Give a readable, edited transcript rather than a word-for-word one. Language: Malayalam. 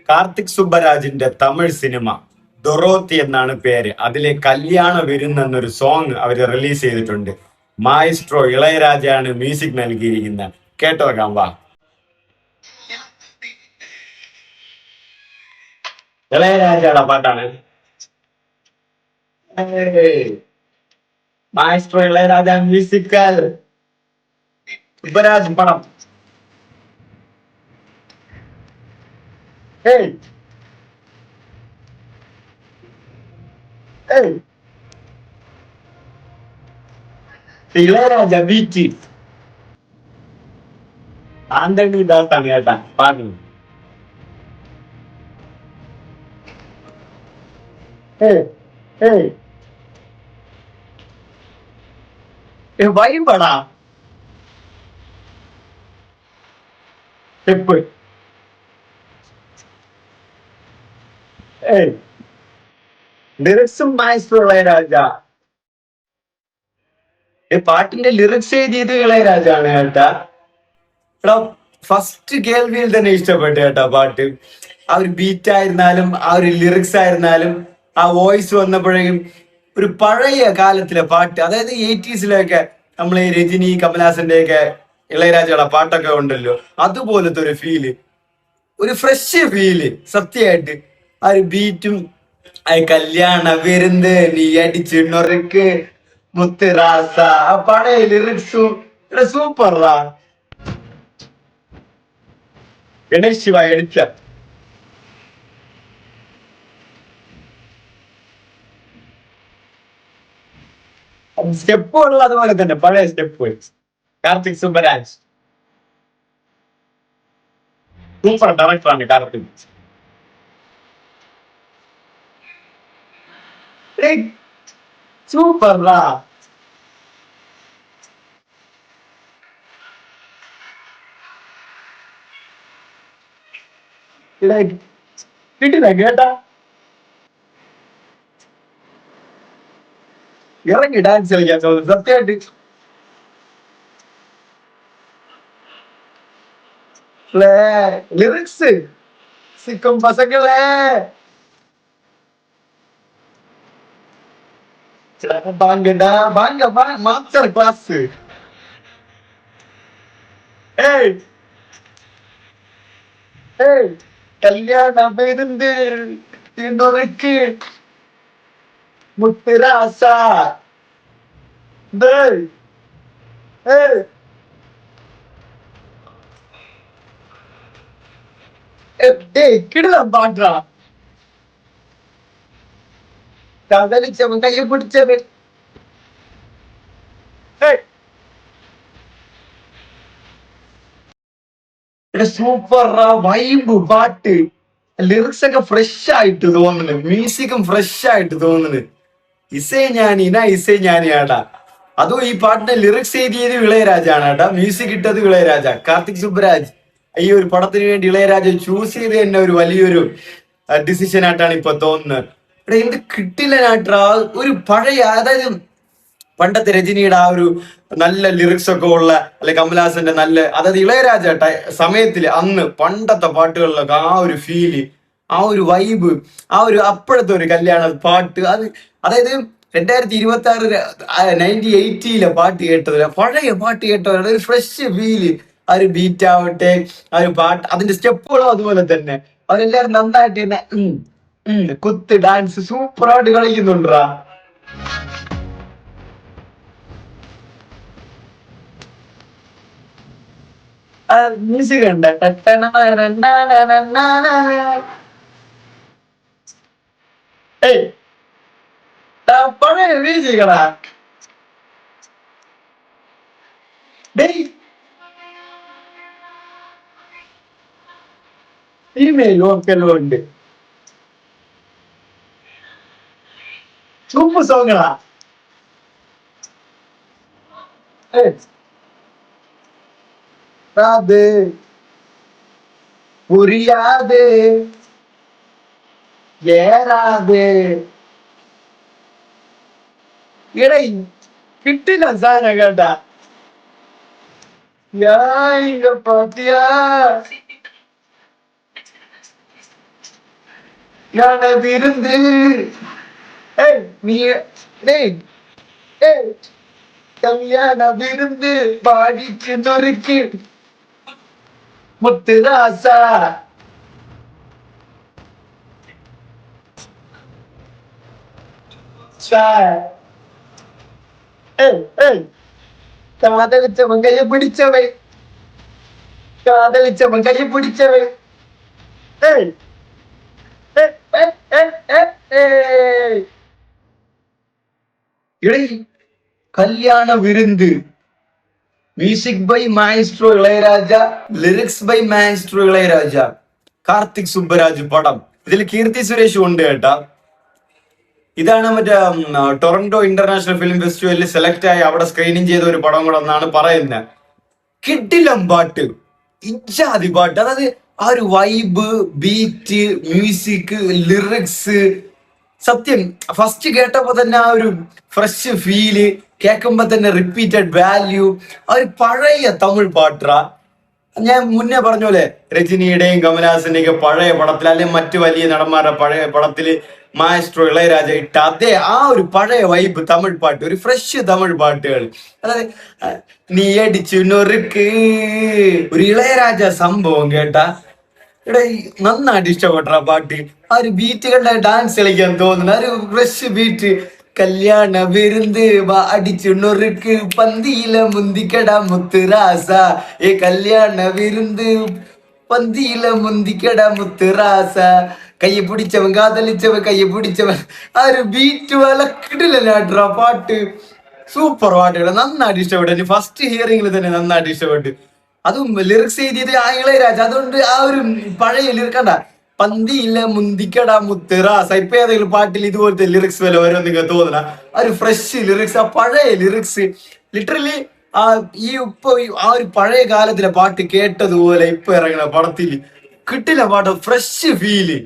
കാർത്തിക് സുബ്ബരാജിന്റെ തമിഴ് സിനിമ ദൊറോത്തി എന്നാണ് പേര്. അതിലെ കല്യാണ വിരുന്ന് എന്നൊരു സോങ് അവർ റിലീസ് ചെയ്തിട്ടുണ്ട്. മായിസ്ട്രോ ഇളയരാജയാണ് മ്യൂസിക് നൽകിയിരിക്കുന്നത്. കേട്ടോക്കാം വാ. ഇളയരാജയുടെ പാട്ടാണ്. മായിസ്ട്രോ ഇളയരാജ മ്യൂസിക്കൽ സുബ്ബരാജ് പടം. ഏയ് ഏയ് ഇളയരാജ ബീച്ച് ആന്റണി ദാസാണ് കേട്ടാ പാടുന്നത്. ഏയ് ഏയ് വൈബടാ സ്റ്റെപ്പ്. ഏയ് ലിറിക്സും മായിസ്ട്രോ ഇളയരാജ. പാട്ടിന്റെ ലിറിക്സ് എഴുതിയത് ഇളയരാജാണ് കേട്ടാ. എടാ ഫസ്റ്റ് കേൾവിയിൽ തന്നെ ഇഷ്ടപ്പെട്ടു കേട്ടാ പാട്ട്. ആ ഒരു ബീറ്റ് ആയിരുന്നാലും ആ ഒരു ലിറിക്സ് ആയിരുന്നാലും ആ വോയിസ് വന്നപ്പോഴേക്കും ഒരു പഴയ കാലത്തിലെ പാട്ട്, അതായത് എയ്റ്റീസിലൊക്കെ നമ്മളെ രജനി കമലഹാസന്റെ ഒക്കെ ഇളയരാജയുടെ പാട്ടൊക്കെ ഉണ്ടല്ലോ, അതുപോലത്തെ ഒരു ഫീല്, ഒരു ഫ്രഷ് ഫീല് സത്യമായിട്ട്. ആ ഒരു ബീറ്റും ആ കല്യാണ വിരുന്ന് നീ അടിച്ച് നൊറുക്ക് മുത്തുറാസ, ആ പഴയ ലിറിക്സും സൂപ്പറാ. ഗണേഷ് ശിവ എഡിറ്റർ. സ്റ്റെപ്പുകൾ അതുപോലെ തന്നെ പഴയ സ്റ്റെപ്പ്. കാർത്തിക് സുബ്ബരാജ് സൂപ്പർ ഡയറക്ടറാണ് കാർത്തിക്. സൂപ്പറാ. കിട്ടില്ല കേട്ടാ. ഇറങ്ങി ഡാൻസ് കളിക്കാൻ തോന്നുന്നു സത്യമായിട്ട്. ലിറിക്സ് സിക്കും പസങ്ങളെ ബാങ്കടാ ബാങ്ക മാസ്റ്റർ ക്ലാസ്. ഏയ് ഏയ് കല്യാണ വിരുന്ന് തിന്നുറക്ക് മുത്തുരാസ. ഏയ് ഏയ് ഏയ് കിടലം പാട്ടാ. കഥലിച്ചവൻ കയ്യിൽ പിടിച്ചത്. സൂപ്പർ വൈബ് പാട്ട്. ലിറിക്സ് ഒക്കെ ഫ്രഷ് ആയിട്ട് തോന്നുന്നു, മ്യൂസിക്കും ഫ്രഷ് ആയിട്ട് തോന്നുന്നു. ഇസൈ ഞാനിയാടാ. അതും ഈ പാട്ടിന്റെ ലിറിക്സ് എഴുതിയത് ഇളയരാജാണ് കേട്ടാ. മ്യൂസിക് ഇട്ടത് ഇളയരാജ. കാർത്തിക് സുബ്രാജ് ഈ ഒരു പടത്തിന് വേണ്ടി ഇളയരാജ ചൂസ് ചെയ്ത് തന്നെ ഒരു വലിയൊരു ഡിസിഷൻ ആയിട്ടാണ് ഇപ്പൊ തോന്നുന്നത്. ഇവിടെ എന്ത് കിട്ടില്ല ഒരു പഴയ, അതായത് പണ്ടത്തെ രജനിയുടെ ആ ഒരു നല്ല ലിറിക്സ് ഒക്കെ ഉള്ള, അല്ലെ കമലഹാസന്റെ നല്ല, അതായത് ഇളയരാജ സമയത്തില് അന്ന് പണ്ടത്തെ പാട്ടുകളിലൊക്കെ ആ ഒരു ഫീല്, ആ ഒരു വൈബ്, ആ ഒരു അപ്പോഴത്തെ ഒരു കല്യാണ പാട്ട്, അത് അതായത് 2026 1980 പാട്ട് കേട്ടതില്ല, പഴയ പാട്ട് കേട്ടവരുടെ ഒരു ഫ്രഷ് ഫീല്. ആ ഒരു ബീറ്റ് ആവട്ടെ, ആ ഒരു പാട്ട്, അതിന്റെ സ്റ്റെപ്പുകളും അതുപോലെ തന്നെ അവരെല്ലാരും നന്നായിട്ട് തന്നെ കുത്ത് ഡാൻസ് സൂപ്പറായിട്ട് കളിക്കുന്നുണ്ടാ. മ്യൂസിക് ഉണ്ട്. ഏയ് പഴയ മ്യൂസിക്കടാ. ഡേയ് സിനിമയിലും ഒക്കെ എല്ലാം ഉണ്ട്. സൂപ്പർ സോങ്ങടാ. അത് പുരിയാതെ ഏറാതെ. ഇടേ കിട്ടില്ല സാധനം കേട്ടാ. പാത്തിയാ ஞான விருந்து ஏய் நீ டேய் ஏய் கல்யாண விருந்து பாடிக்கு நொறுக்கு முத்து ராசா சார் ஏய் ஏய் காதலிச்சவன் கையை பிடிச்சவை காதலிச்சவன் கையை பிடிச்சவை ஏய் ஏய் ஏய் ஏய் ஏய் ஏய் இடை கல்யாண விருந்து music by maestro Ilaiyaraaja lyrics by maestro Ilaiyaraaja Karthik Subbaraj പടം ഇതിൽ കീർത്തി സുരേഷ് ഉണ്ട് കേട്ടാ ഇതാണ് മറ്റേ ടൊറന്റോ ഇന്റർനാഷണൽ ഫിലിം ഫെസ്റ്റിവലിൽ സെലക്ട് ആയി അവിടെ സ്ക്രീനിങ് ചെയ്ത ഒരു പടം കൂടെ എന്നാണ് പറയുന്നത് കിടിലം പാട്ട് ഇജാതി പാട്ട് അതായത് ആ ഒരു വൈബ് ബീറ്റ് മ്യൂസിക് ലിറിക്സ് സത്യം ഫസ്റ്റ് കേട്ടപ്പോ തന്നെ ആ ഒരു ഫ്രഷ് ഫീല് കേൾക്കുമ്പോ തന്നെ റിപ്പീറ്റഡ് വാല്യൂ ആ ഒരു പഴയ തമിഴ് പാട്ടാ ഞാൻ മുന്നേ പറഞ്ഞ പോലെ രജനിയുടെയും കമലഹാസന്റെയും ഒക്കെ പഴയ പടത്തിൽ അല്ലെങ്കിൽ മറ്റു വലിയ നടന്മാരുടെ പഴയ പടത്തില് മായസ്ട്രോ ഇളയരാജ ഇട്ട അതേ ആ ഒരു പഴയ വൈബ് തമിഴ് പാട്ട് ഒരു ഫ്രഷ് തമിഴ് പാട്ടുകൾ അതായത് നീ അടിച്ചു നൊറുക്ക് ഒരു ഇളയരാജ സംഭവം കേട്ടാ ഇവിടെ നന്നായിട്ട് ഇഷ്ടപ്പെട്ട ആ പാട്ട് ആ ഒരു ബീറ്റ് കണ്ട ഡാൻസ് കളിക്കാൻ തോന്നുന്നു ആ ഒരു ഫ്രഷ് ബീറ്റ് കല്യാണ വിരുന്ന് അടിച്ചു നൊറുക്ക് പന്തിയില മുന്തിക്കട മുത്തുറാസ ഏ കല്യാണ വിരുന്ന് പന്തിയില മുന്തിക്കട മുത്തുറാസ കയ്യെ പിടിച്ചവൻ കാതലിച്ചവൻ കയ്യെ പിടിച്ചവൻ ആ ഒരു ബീറ്റ് വലക്കിടില്ല പാട്ട് സൂപ്പർ പാട്ടുകൾ നന്നായിട്ട് ഇഷ്ടപ്പെട്ടു ഫസ്റ്റ് ഹിയറിംഗിൽ തന്നെ നന്നായിട്ട് ഇഷ്ടപ്പെട്ടു അതും ലിറിക്സ് എഴുതിയത് ആ ഇളയരാജ അതുകൊണ്ട് ആ ഒരു പഴയ ലിറിക്കണ്ട പന്തിയില്ല മുന്തിക്കട മുത്തിറാസ ഇപ്പൊ ഏതെങ്കിലും പാട്ടിൽ ഇതുപോലത്തെ ലിറിക്സ് വല്ല ഓരോ നിങ്ങൾക്ക് തോന്നണ ആ ഒരു ഫ്രഷ് ലിറിക്സ് ആ പഴയ ലിറിക്സ് ലിറ്ററലി ആ ഈ ഇപ്പൊ ആ ഒരു പഴയ കാലത്തിലെ പാട്ട് കേട്ടതുപോലെ ഇപ്പൊ ഇറങ്ങുന്ന പടത്തിൽ കിട്ടില്ല പാട്ട് ഫ്രഷ് ഫീല്